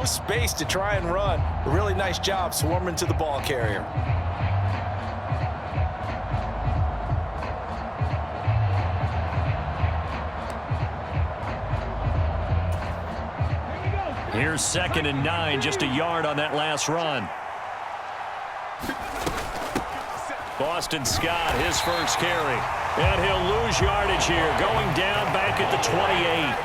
space to try and run. A really nice job swarming to the ball carrier. Here's 2nd and 9, just a yard on that last run. Boston Scott, his first carry. And he'll lose yardage here, going down back at the 28.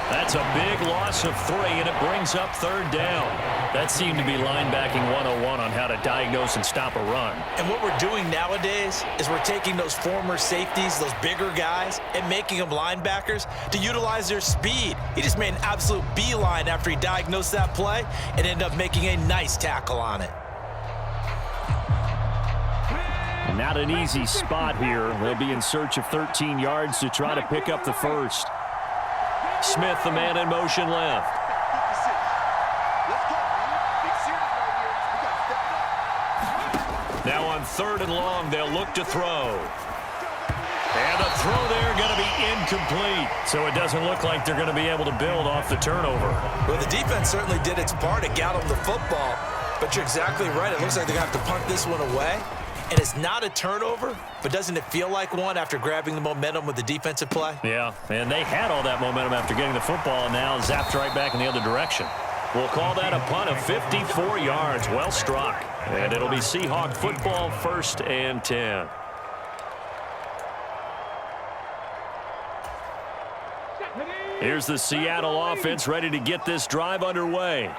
That's a big loss of 3, and it brings up 3rd down. That seemed to be linebacking 101 on how to diagnose and stop a run. And what we're doing nowadays is we're taking those former safeties, those bigger guys, and making them linebackers to utilize their speed. He just made an absolute beeline after he diagnosed that play and ended up making a nice tackle on it. Not an easy spot here. They'll be in search of 13 yards to try to pick up the first. Smith, the man in motion left. Now on 3rd and long, they'll look to throw. And the throw there going to be incomplete. So it doesn't look like they're going to be able to build off the turnover. Well, the defense certainly did its part. It got them the football. But you're exactly right. It looks like they're going to have to punt this one away. And it's not a turnover, but doesn't it feel like one after grabbing the momentum with the defensive play? Yeah, and they had all that momentum after getting the football, and now zapped right back in the other direction. We'll call that a punt of 54 yards. Well struck. And it'll be Seahawk football, 1st and 10. Here's the Seattle offense ready to get this drive underway.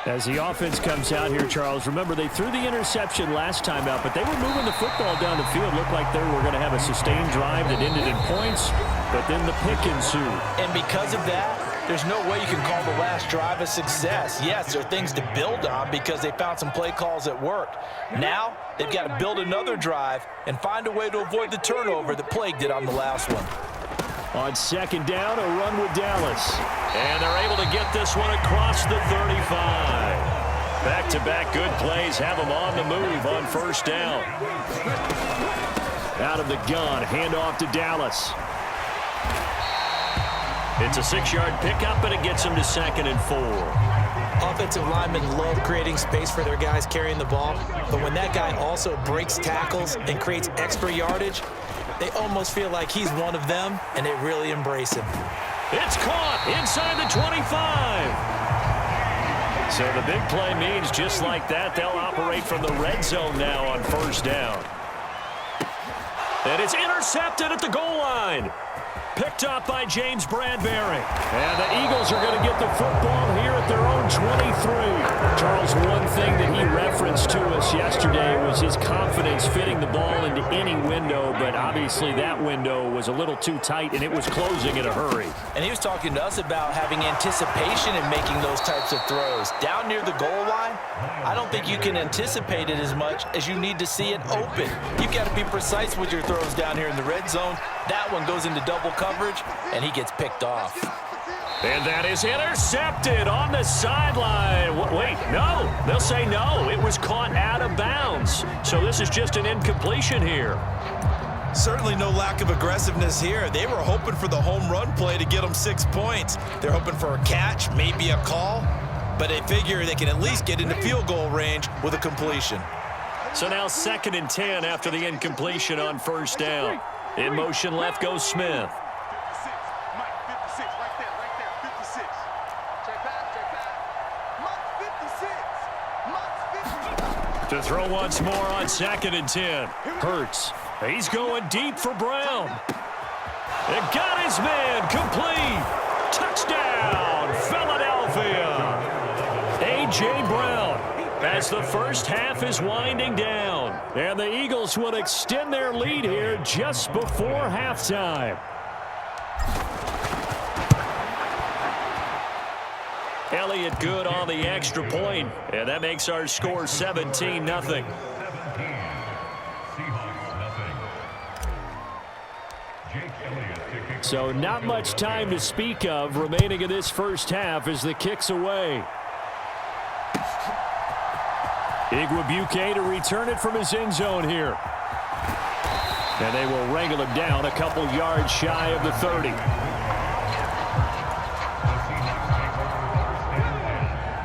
As the offense comes out here, Charles, remember they threw the interception last time out, but they were moving the football down the field. Looked like they were going to have a sustained drive that ended in points, but then the pick ensued. And because of that, there's no way you can call the last drive a success. Yes, there are things to build on because they found some play calls that worked. Now, they've got to build another drive and find a way to avoid the turnover that plagued it on the last one. On 2nd down, a run with Dallas. And they're able to get this one across the 35. Back-to-back good plays have them on the move on 1st down. Out of the gun, handoff to Dallas. It's a 6-yard pickup, but it gets them to 2nd and 4. Offensive linemen love creating space for their guys carrying the ball, but when that guy also breaks tackles and creates extra yardage, they almost feel like he's one of them, and they really embrace him. It's caught inside the 25. So the big play means just like that, they'll operate from the red zone now on 1st down. And it's intercepted at the goal line. Picked up by James Bradbury. And the Eagles are going to get the football here at their own 23. Charles, one thing that he referenced to us yesterday was his confidence fitting the ball into any window, but obviously that window was a little too tight, and it was closing in a hurry. And he was talking to us about having anticipation in making those types of throws. Down near the goal line, I don't think you can anticipate it as much as you need to see it open. You've got to be precise with your throws down here in the red zone. That one goes into double coverage, and he gets picked off. And that is intercepted on the sideline. Wait, no. They'll say no. It was caught out of bounds. So this is just an incompletion here. Certainly no lack of aggressiveness here. They were hoping for the home run play to get them 6 points. They're hoping for a catch, maybe a call, but they figure they can at least get into field goal range with a completion. So now 2nd and 10 after the incompletion on 1st down. In motion left goes Smith. To throw once more on 2nd and 10. Hurts. He's going deep for Brown. It got his man complete. Touchdown, Philadelphia. A.J. Brown. As the first half is winding down. And the Eagles will extend their lead here just before halftime. Elliott good on the extra point, and that makes our score 17-0. So not much time to speak of remaining in this first half as the kick's away. Igwebuike to return it from his end zone here. And they will wrangle him down a couple yards shy of the 30.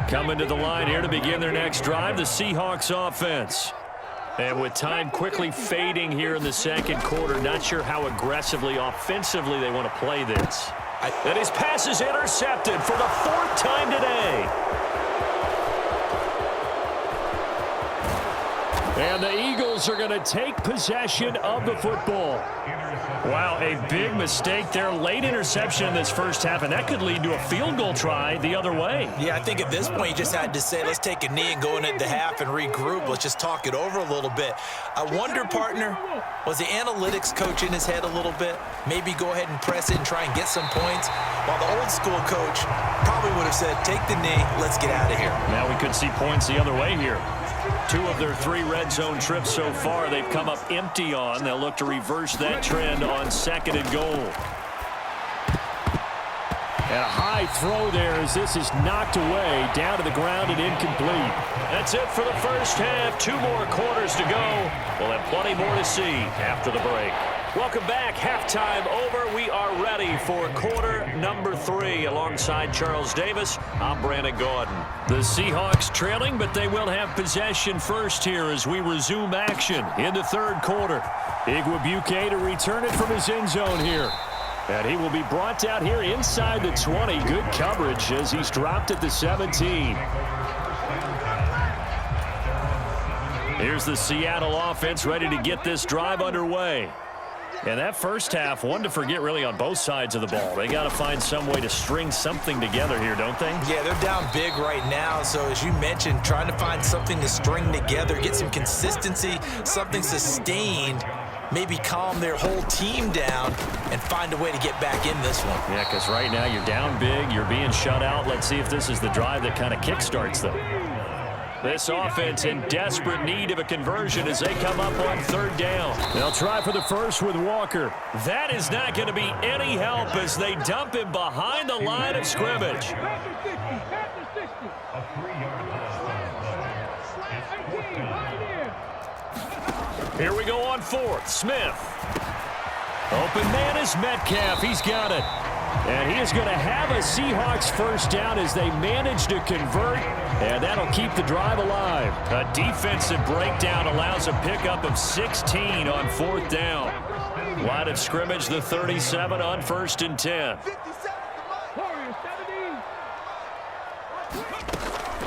Coming to the line here to begin their next drive, the Seahawks offense. And with time quickly fading here in the second quarter, not sure how aggressively, offensively they want to play this. And his pass is intercepted for the 4th time today. And the Eagles are going to take possession of the football. Wow, a big mistake there. Late interception in this first half, and that could lead to a field goal try the other way. Yeah, I think at this point you just had to say, let's take a knee and go into half and regroup. Let's just talk it over a little bit. I wonder, partner, was the analytics coach in his head a little bit? Maybe go ahead and press it and try and get some points, while the old school coach probably would have said, take the knee, let's get out of here. Now we could see points the other way here. 2 of their 3 red zone trips so far they've come up empty on. They'll look to reverse that trend on 2nd and goal. And a high throw there as this is knocked away, down to the ground and incomplete. That's it for the first half. 2 more quarters to go. We'll have plenty more to see after the break. Welcome back. Halftime over. We are ready for quarter number 3. Alongside Charles Davis, I'm Brandon Gaudin. The Seahawks trailing, but they will have possession first here as we resume action in the 3rd quarter. Igwebuike to return it from his end zone here. And he will be brought out here inside the 20. Good coverage as he's dropped at the 17. Here's the Seattle offense ready to get this drive underway. And that first half, one to forget really on both sides of the ball. They got to find some way to string something together here, don't they? Yeah, they're down big right now. So as you mentioned, trying to find something to string together, get some consistency, something sustained, maybe calm their whole team down and find a way to get back in this one. Yeah, because right now you're down big, you're being shut out. Let's see if this is the drive that kind of kickstarts them. This offense in desperate need of a conversion as they come up on 3rd down. They'll try for the first with Walker. That is not going to be any help as they dump him behind the line of scrimmage. Here we go on 4th. Smith. Open man is Metcalf. He's got it. And he is going to have a Seahawks first down as they manage to convert, and that'll keep the drive alive. A defensive breakdown allows a pickup of 16 on 4th down. Line of scrimmage, the 37 on 1st and 10.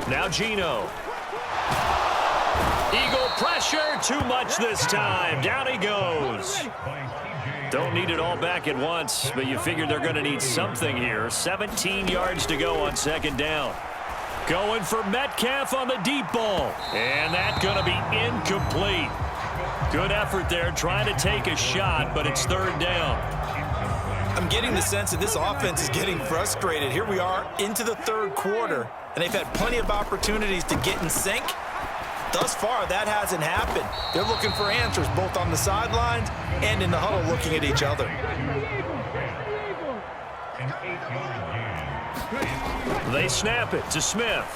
Now Geno. Eagle pressure, too much this time. Down he goes. Don't need it all back at once, but you figure they're going to need something here. 17 yards to go on 2nd down. Going for Metcalf on the deep ball. And that's going to be incomplete. Good effort there, trying to take a shot, but it's 3rd down. I'm getting the sense that this offense is getting frustrated. Here we are into the 3rd quarter, and they've had plenty of opportunities to get in sync. Thus far, that hasn't happened. They're looking for answers both on the sidelines and in the huddle looking at each other. They snap it to Smith.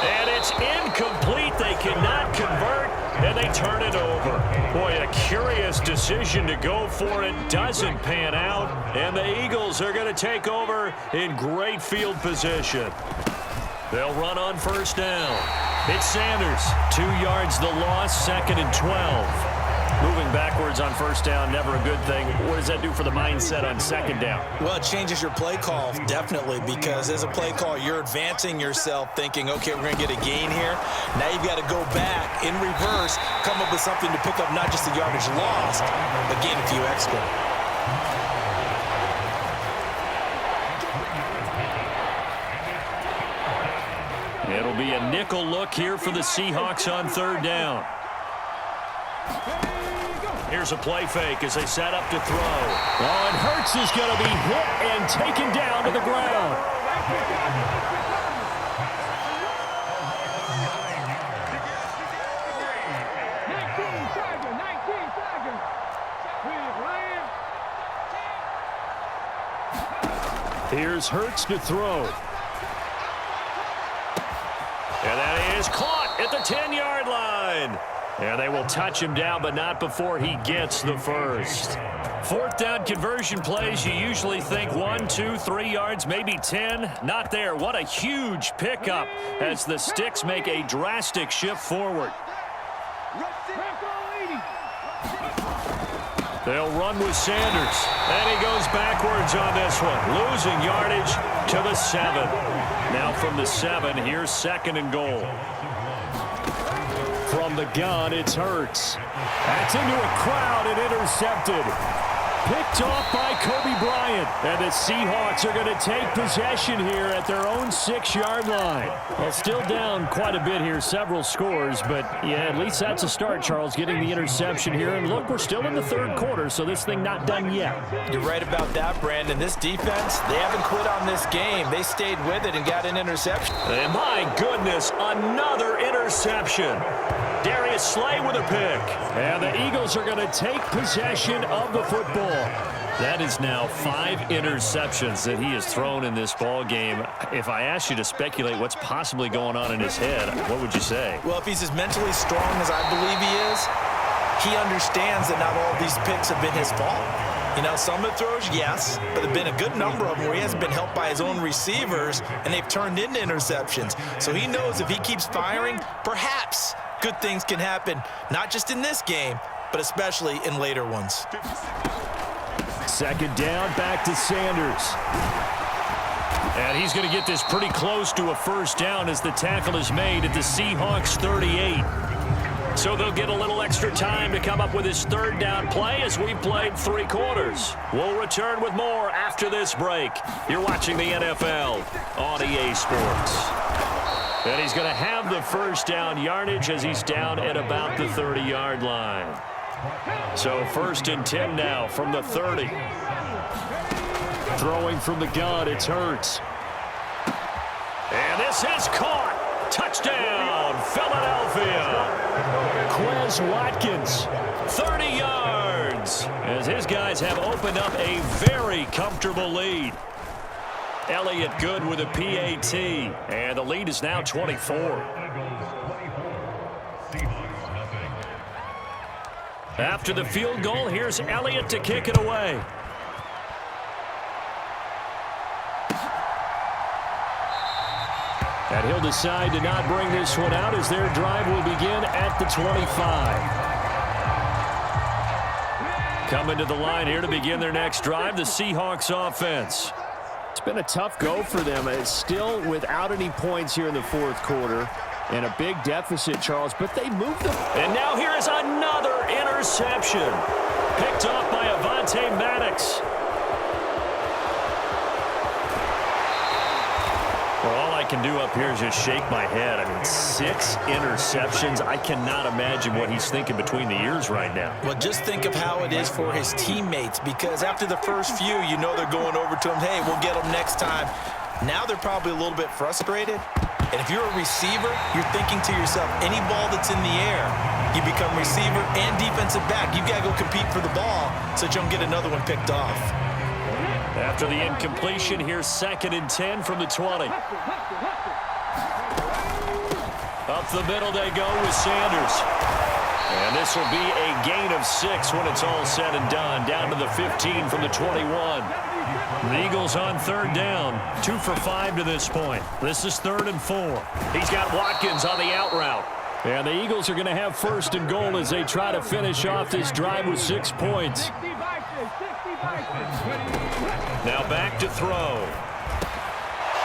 And it's incomplete. They cannot convert, and they turn it over. Boy, a curious decision to go for it. Doesn't pan out, and the Eagles are going to take over in great field position. They'll run on 1st down. It's Sanders. 2 yards the loss, 2nd and 12. Moving backwards on 1st down, never a good thing. What does that do for the mindset on 2nd down? Well, it changes your play call, definitely, because as a play call, you're advancing yourself thinking, okay, we're going to get a gain here. Now you've got to go back in reverse, come up with something to pick up not just the yardage lost, but gain a few extra. It'll be a nickel look here for the Seahawks on 3rd down. Here's a play fake as they set up to throw. Oh, and Hurts is going to be hit and taken down to the ground. Here's Hurts to throw. And that is caught at the 10-yard line. And they will touch him down, but not before he gets the first. Fourth down conversion plays, you usually think 1, 2, 3 yards, maybe 10. Not there. What a huge pickup as the Sticks make a drastic shift forward. They'll run with Sanders. And he goes backwards on this one, losing yardage to the 7. Now from the 7, here's 2nd and goal. From the gun, it's Hurts. That's into a crowd and intercepted. Picked off by Kobe Bryant. And the Seahawks are going to take possession here at their own 6-yard line. Well, still down quite a bit here, several scores. But, yeah, at least that's a start, Charles, getting the interception here. And, look, we're still in the 3rd quarter, so this thing not done yet. You're right about that, Brandon. This defense, they haven't quit on this game. They stayed with it and got an interception. And, my goodness, another interception. Darius Slay with a pick. And the Eagles are going to take possession of the football. That is now 5 interceptions that he has thrown in this ball game. If I asked you to speculate what's possibly going on in his head, what would you say? Well, if he's as mentally strong as I believe he is, he understands that not all these picks have been his fault. You know, some of the throws, yes, but there have been a good number of them where he hasn't been helped by his own receivers, and they've turned into interceptions. So he knows if he keeps firing, perhaps good things can happen, not just in this game, but especially in later ones. 2nd down, back to Sanders. And he's going to get this pretty close to a 1st down as the tackle is made at the Seahawks 38. So they'll get a little extra time to come up with his 3rd down play as we've played 3 quarters. We'll return with more after this break. You're watching the NFL on EA Sports. And he's going to have the 1st down yardage as he's down at about the 30-yard line. So 1st and 10 now from the 30. Throwing from the gun, it's Hurts. And this is caught. Touchdown, Philadelphia. Quez Watkins, 30 yards. As his guys have opened up a very comfortable lead. Elliott good with a PAT. And the lead is now 24. After the field goal, here's Elliott to kick it away. And he'll decide to not bring this one out as their drive will begin at the 25. Coming to the line here to begin their next drive, the Seahawks offense. It's been a tough go for them. It's still without any points here in the 4th quarter. And a big deficit, Charles, but they moved them. And now here is another interception. Picked off by Avonte Maddox. Well, all I can do up here is just shake my head. I mean, 6 interceptions. I cannot imagine what he's thinking between the ears right now. Well, just think of how it is for his teammates, because after the first few, you know they're going over to him, hey, we'll get them next time. Now they're probably a little bit frustrated. And if you're a receiver, you're thinking to yourself, any ball that's in the air, you become receiver and defensive back. You've got to go compete for the ball so that you don't get another one picked off. After the incompletion, here's 2nd and 10 from the 20. Up the middle they go with Sanders. And this will be a gain of 6 when it's all said and done. Down to the 15 from the 21. The Eagles on 3rd down. 2 for 5 to this point. This is 3rd and 4. He's got Watkins on the out route. And the Eagles are going to have 1st and goal as they try to finish off this drive with 6 points. Now back to throw.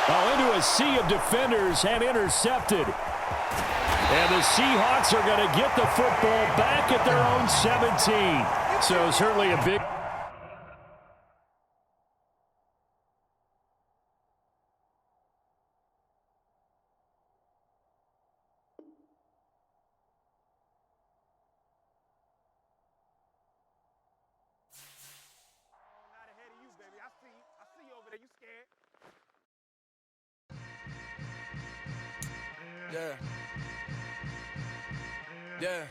Oh, into a sea of defenders and intercepted. And the Seahawks are going to get the football back at their own 17. So certainly a big... Yeah. Yeah.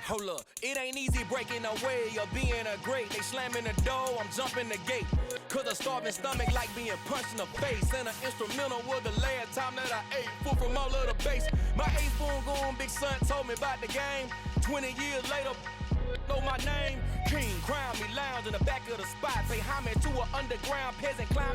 Hold up, it ain't easy breaking away or being a great. They slamming the door, I'm jumping the gate. Cause a starving stomach like being punched in the face. And an instrumental was the last time that I ate food from all of the base. My eighth spoon goon, big son told me about the game. 20 years later, know my name. King, crown me, lounge in the back of the spot. Pay homage to an underground peasant clown.